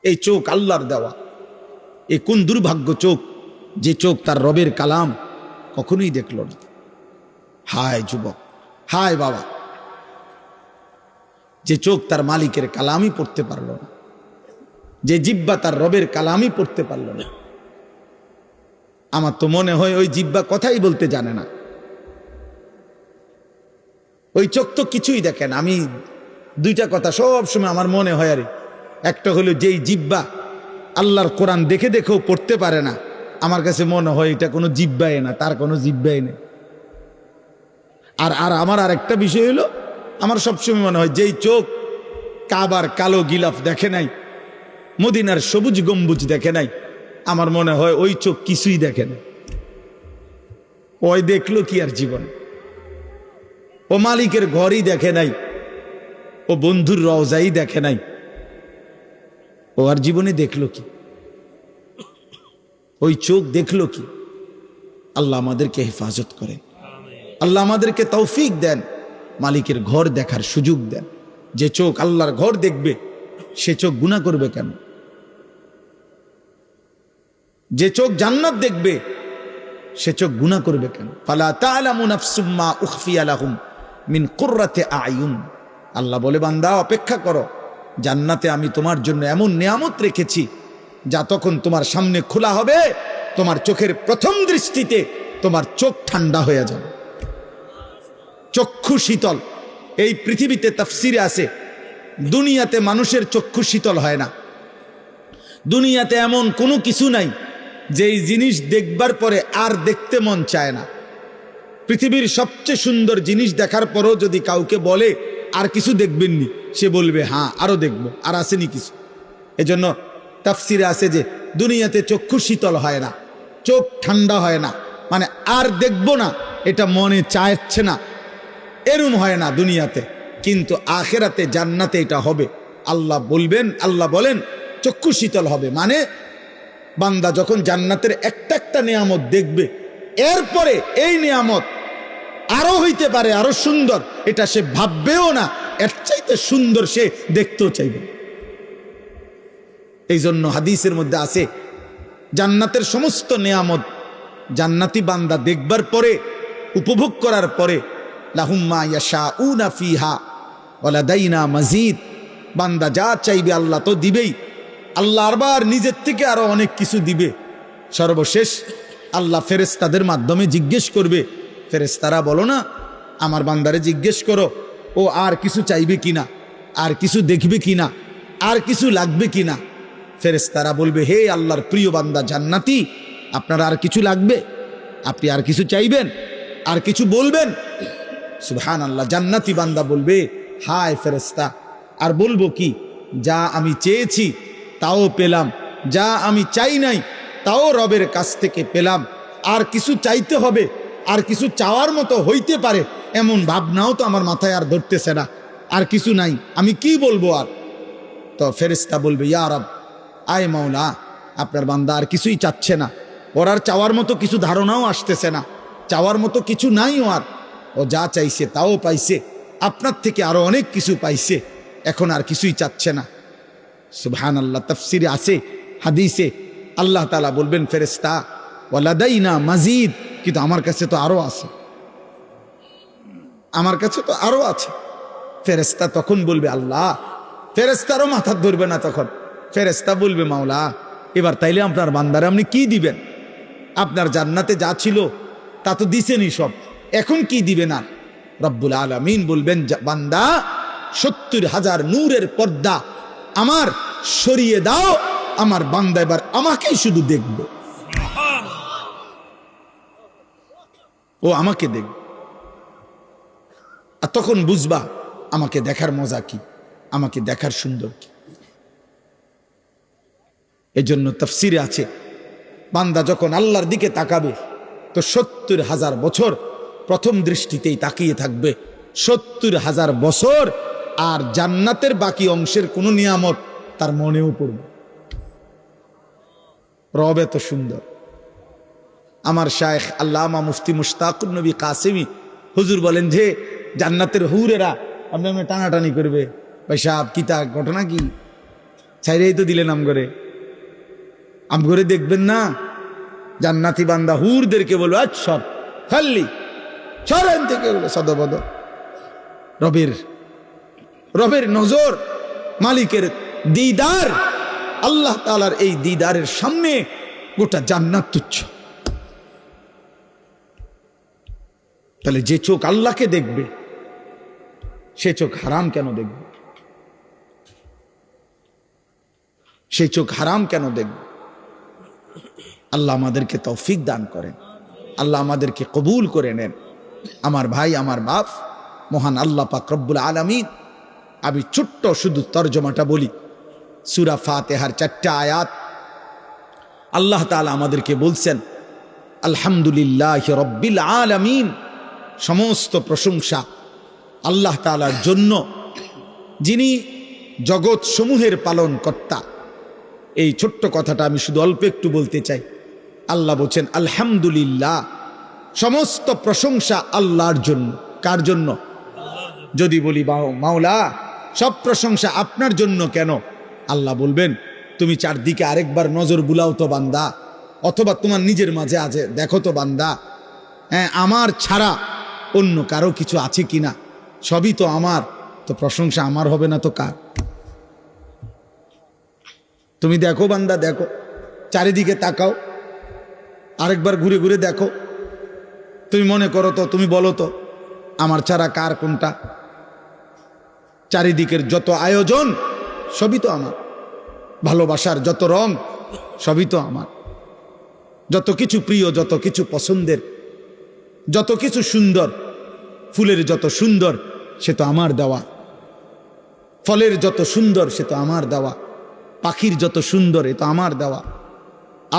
এই চোখ আল্লাহর দেওয়া। এই কোন দুর্ভাগ্য চোখ, যে চোখ তার রবের কালাম কখনোই দেখল না। হায় যুবক, হায় বাবা, যে চোখ তার মালিকের কালামই পড়তে পারল না, যে জিহ্বা তার রবের কালামই পড়তে পারল না। আমার তো মনে হয় ওই জিহ্বা কথাই বলতে জানে না, ওই চোখ তো কিছুই দেখে না। আমি দুইটা কথা সব সময় আমার মনে হয়, আরে একটা হলো যেই জিহ্বা আল্লাহর কোরআন দেখে দেখেও পড়তে পারে না, আমার কাছে মনে হয় এটা কোনো জিহ্বাই না, তার কোনো জিহ্বাই নেই। আর আর আমার আরেকটা বিষয় হলো, আমার সবসময় মনে হয় যেই চোখ কাবার কালো গিলাফ দেখে নাই, মদিনার সবুজ গম্বুজ দেখে নাই, আমার মনে হয় ওই চোখ কিছুই দেখে না। ওই দেখলো কি আর জীবন? ও মালিকের ঘরই দেখে নাই, ও বন্ধুর রওজাই দেখে নাই, ও আর জীবনে দেখলো কি? ওই চোখ দেখলো কি? আল্লাহ আমাদেরকে হেফাজত করেন, আল্লাহ আমাদেরকে তৌফিক দেন, মালিকের ঘর দেখার সুযোগ দেন। যে চোখ আল্লাহর ঘর দেখবে সে চোখ গুনাহ করবে কেন? যে চোখ জান্নাত দেখবে সে চোখ গুনাহ করবে কেন? ফালা তা'লামু নাফসুম মা উখফিয়া লাহুম মিন কুররাতি আ'য়ুন। আল্লাহ বলে, বান্দা অপেক্ষা করো, জান্নাতে আমি তোমার জন্য এমন নিয়ামত রেখেছি যা তখন তোমার সামনে খোলা হবে, তোমার চোখের প্রথম দৃষ্টিতে তোমার চোখ ঠান্ডা হয়ে যাবে, চক্ষু শীতল। এই পৃথিবীতে তাফসিরে আছে, দুনিয়াতে মানুষের চক্ষু শীতল হয় না। দুনিয়াতে এমন কোনো কিছু নাই যেই জিনিস দেখবার পরে আর দেখতে মন চায় না। পৃথিবীর সবচেয়ে সুন্দর জিনিস দেখার পরও যদি কাউকে বলে আর কিছু দেখবেননি, সে বলবে হ্যাঁ আরো দেখব, আর আসেনি কিছু। এজন্য তাফসিরে আছে যে দুনিয়াতে চক্ষু শীতল হয় না, চোখ ঠান্ডা হয় না, মানে আর দেখব না এটা মনে চাইছে না, এরম হয় না দুনিয়াতে। কিন্তু আখিরাতে জান্নাতে এটা হবে। আল্লাহ বলবেন, আল্লাহ বলেন চক্ষু শীতল হবে, মানে বান্দা যখন জান্নাতের একটা একটা নিয়ামত দেখবে, এরপরে এই নিয়ামত আরো হইতে পারে আরো সুন্দর, এটা সে ভাববেও না, এর চাইতে সুন্দর সে দেখতেও চাইবে। এই জন্য হাদিসের মধ্যে আছে, জান্নাতের সমস্ত নিয়ামত জান্নাতি বান্দা দেখবার পরে, উপভোগ করার পরে, লাহুম মা ইয়াশাউনা ফিহা ওয়া লাদাইনা মাজিদ, বান্দা যা চাইবে আল্লাহ তো দিবেই, আল্লাহ আবার নিজের থেকে আরো অনেক কিছু দিবে। সর্বশেষ আল্লাহ ফেরেশতাদের মাধ্যমে জিজ্ঞেস করবে, ফেরেশতারা বলো না আমার বান্দারে জিজ্ঞেস করো ও আর কিছু চাইবে কিনা, আর কিছু দেখবে কিনা, আর কিছু লাগবে কিনা। ফেরেশতারা বলবে, হে আল্লাহর প্রিয় বান্দা জান্নাতি, আপনার আর কিছু লাগবে? আপনি আর কিছু চাইবেন, আর কিছু বলবেন? সুবহানাল্লাহ। জান্নাতি বান্দা বলবে, হায় ফেরেশতা, আর বলবো কি, যা আমি চেয়েছি তাও পেলাম, যা আমি চাই নাই তাও রবের কাছ থেকে পেলাম, আর কিছু চাইতে হবে, আর কিছু চাওয়ার মতো হইতে পারে এমন ভাবনাও তো আমার মাথায় আর ধরতেছে না, আর কিছু নাই, আমি কি বলবো আর? তো ফেরেশতা বলবে, ইয়া রব, আয় মাওলা, আপনার বান্দা আর কিছুই চাচ্ছে না, ওর আর চাওয়ার মতো কিছু ধারণাও আসতেছে না, চাওয়ার মতো কিছু নাই, ও যা চাইছে তাও পাইছে, আপনার থেকে আরো অনেক কিছু পাইছে, এখন আর কিছুই চাচ্ছে না। সুবহানাল্লাহ। তাফসিরে আছে, হাদিসে আল্লাহ তাআলা বলবেন, ফেরেশতা ওয়ালাদাইনা মাজিদ, কিন্তু আমার কাছে তো আরো আছে, আমার কাছে তো আরো আছে। ফেরেশতা তখন বলবে, আল্লাহ, ফেরেশতারও মাথা ধরবে না তখন। ফেরেশতা বলবে, মাওলা, এবার তাইলে আপনার বান্দারে আপনি কি দিবেন? আপনার জান্নাতে যা ছিল তা তো দিছেনই সব, এখন কি দিবেন আর? রব্বুল আলামিন বলবেন, বান্দা ৭০,০০০ নূরের পর্দা আমার সরিয়ে দাও, আমার বান্দা এবার আমাকেই শুধু দেখবে, ও আমাকে দেখবে। আর তখন বুঝবা আমাকে দেখার মজা কি, আমাকে দেখার সুন্দর কি। এজন্য তাফসিরে আছে, বান্দা যখন আল্লাহর দিকে তাকাবে তো ৭০,০০০ বছর প্রথম দৃষ্টিতেই তাকিয়ে থাকবে, ৭০,০০০ বছর, আর জান্নাতের বাকি অংশের কোনো নিয়ামত তার মনেও পড়বে। রব এত সুন্দর। আমার শায়েখ আল্লামা মুফতি মুশতাকুর নবী কাসেমি হুজুর বলেন যে জান্নাতের হুরেরা আপনার টানাটানি করবে, ভাই সাহেব কিতা ঘটনা কি? ছাইরেই তো দিলেন আমগরে দেখবেন না। জান্নাতি বান্দা হুরদেরকে বলবো আজ সর খাল্লি সরেন থেকে সদবদ। রবের নজর, মালিকের দিদার, আল্লাহ তাআলার এই দিদারের সামনে গোটা জান্নাত তুচ্ছ। তাহলে যে চোখ আল্লাহকে দেখবে সে চোখ হারাম কেন দেখবে? সেই চোখ হারাম কেন দেখবে? আল্লাহ আমাদেরকে তৌফিক দান করেন, আল্লাহ আমাদেরকে কবুল করে নেন। আমার ভাই, আমার বাপ, মহান আল্লাহ পাক রব্বুল আলামিন, আমি ছোট্ট শুধু তর্জমাটা বলি। সূরা ফাতিহার 4টা আয়াত আল্লাহ তাআলা আমাদেরকে বলছেন আলহামদুলিল্লাহি রব্বিল আলামিন, সমস্ত প্রশংসা আল্লাহ তাআলার জন্য যিনি জগৎ সমূহের পালন কর্তা। এই ছোট্ট কথাটা আমি শুধু অল্প একটু বলতে চাই। আল্লাহ বলছেন আলহামদুলিল্লাহ, সমস্ত প্রশংসা আল্লাহর জন্য। কার জন্য? যদি বলি মাওলা সব প্রশংসা আপনার জন্য কেন, আল্লাহ বলবেন তুমি চারদিকে আরেকবার নজর বুলাও তো বান্দা, অথবা তোমার নিজের মাঝে আছে দেখো তো বান্দা, হ্যাঁ আমার ছাড়া অন্য কারো কিছু আছে কিনা, সবই তো আমার, তো প্রশংসা আমার হবে না তো কার? তুমি দেখো বান্দা, দেখো চারিদিকে তাকাও, আরেকবার ঘুরে ঘুরে দেখো, তুমি মনে করো তো, তুমি বলো তো আমার ছাড়া কার কোনটা? চারিদিকের যত আয়োজন সবই তো আমার, ভালোবাসার যত রং সবই তো আমার, যত কিছু প্রিয়, যত কিছু পছন্দের, যত কিছু সুন্দর, ফুলের যত সুন্দর সে তো আমার দেওয়া, ফলের যত সুন্দর সে তো আমার দেওয়া, পাখির যত সুন্দর এ তো আমার দেওয়া,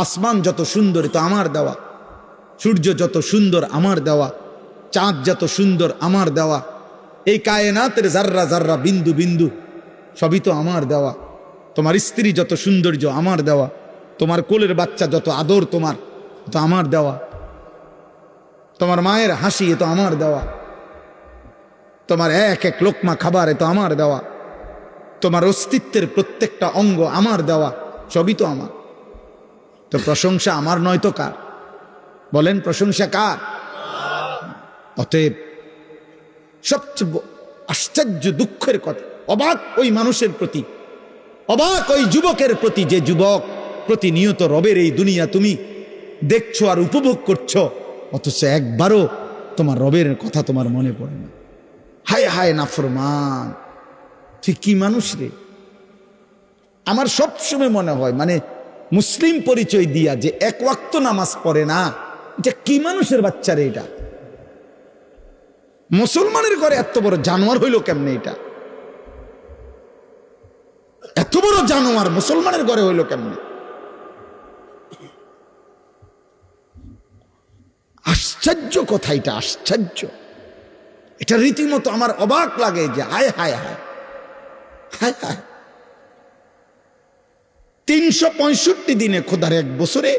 আসমান যত সুন্দর এ তো আমার দেওয়া, সূর্য যত সুন্দর আমার দেওয়া, চাঁদ যত সুন্দর আমার দেওয়া, এই কায়নাতের জাররা জাররা, বিন্দু বিন্দু সবই তো আমার দেওয়া, তোমার স্ত্রী যত সৌন্দর্য আমার দেওয়া, তোমার কোলের বাচ্চা যত আদর তোমার তো আমার দেওয়া, তোমার মায়ের হাসি এ তো আমার দেওয়া, তোমার এক এক লোকমা খাবার এ তো আমার দেওয়া, তোমার অস্তিত্বের প্রত্যেকটা অঙ্গ আমার দেওয়া, সবই তো আমার। তো প্রশংসা আমার নয় তো কার? বলেন প্রশংসা কার? অতএব সবচেয়ে আশ্চর্য দুঃখের কথা, অবাক ওই মানুষের প্রতি, অবাক ওই যুবকের প্রতি, যে যুবক প্রতিনিয়ত রবের এই দুনিয়া তুমি দেখছো আর উপভোগ করছো, অথচ একবারও তোমার রবের কথা তোমার মনে পড়ে না। হায় হায় নাফরমান, তুই কি মানুষ রে? আমার সবসময় মনে হয়, মানে মুসলিম পরিচয় দিয়া যে এক ওয়াক্ত নামাজ পড়ে না, এটা কি মানুষের বাচ্চা রে? এটা মুসলমানের ঘরে এত বড় জানোয়ার হইল কেমনে? এটা এত বড় জানোয়ার মুসলমানের ঘরে হইল কেমনে? আশ্চর্য কথা, এটা আশ্চর্য। এটা রীতিমতো আমার অবাক লাগে যে হায় হায় হায় হায় হায়, 365 দিনে, খোদার এক বছরে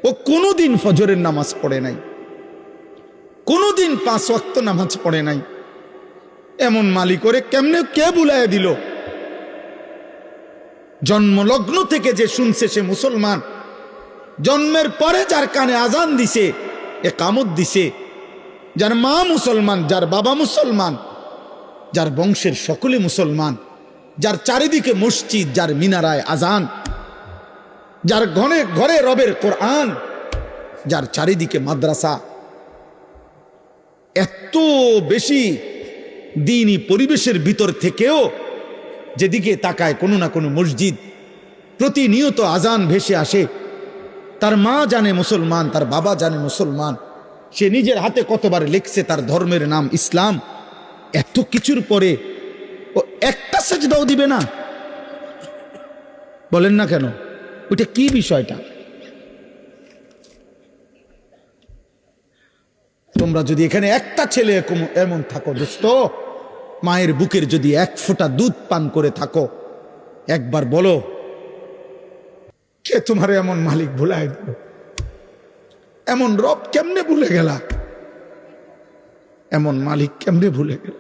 ও কোনোদিন ফজরের নামাজ পড়ে নাই, কোনোদিন 5 ওয়াক্ত নামাজ পড়ে নাই। এমন মালিক করে কেমনে কে বুলাইয়া দিল? জন্মলগ্ন থেকে যে শুনছে সে মুসলমান, জন্মের পরে যার কানে আজান দিছে, একামত দিছে, যার মা মুসলমান, যার বাবা মুসলমান, যার বংশের সকলে মুসলমান, যার চারিদিকে মসজিদ, যার মিনারায় আজান, যার ঘরে ঘরে রবের কোরআন, যার চারিদিকে মাদ্রাসা, এত বেশি দ্বীনি পরিবেশের ভিতর থেকেও যেদিকে তাকায় কোনো না কোনো মসজিদ, প্রতিনিয়ত আজান ভেসে আসে, তার মা জানে মুসলমান, তার বাবা জানে মুসলমান, সে নিজের হাতে কতবার লিখছে তার ধর্মের নাম ইসলাম, এত কিছুর পরে ও একটা সেজদাও দিবে না? বলেন না কেন? ওইটা কি বিষয়টা? তোমরা যদি এখানে একটা ছেলে এমন থাকো দোস্ত, মায়ের বুকের যদি 1 ফোঁটা দুধ পান করে থাকো, একবার বলো কে তোমার এমন মালিক ভুলাই দিল? এমন রব কেমনে ভুলে গেলা? এমন মালিক কেমনে ভুলে গেল?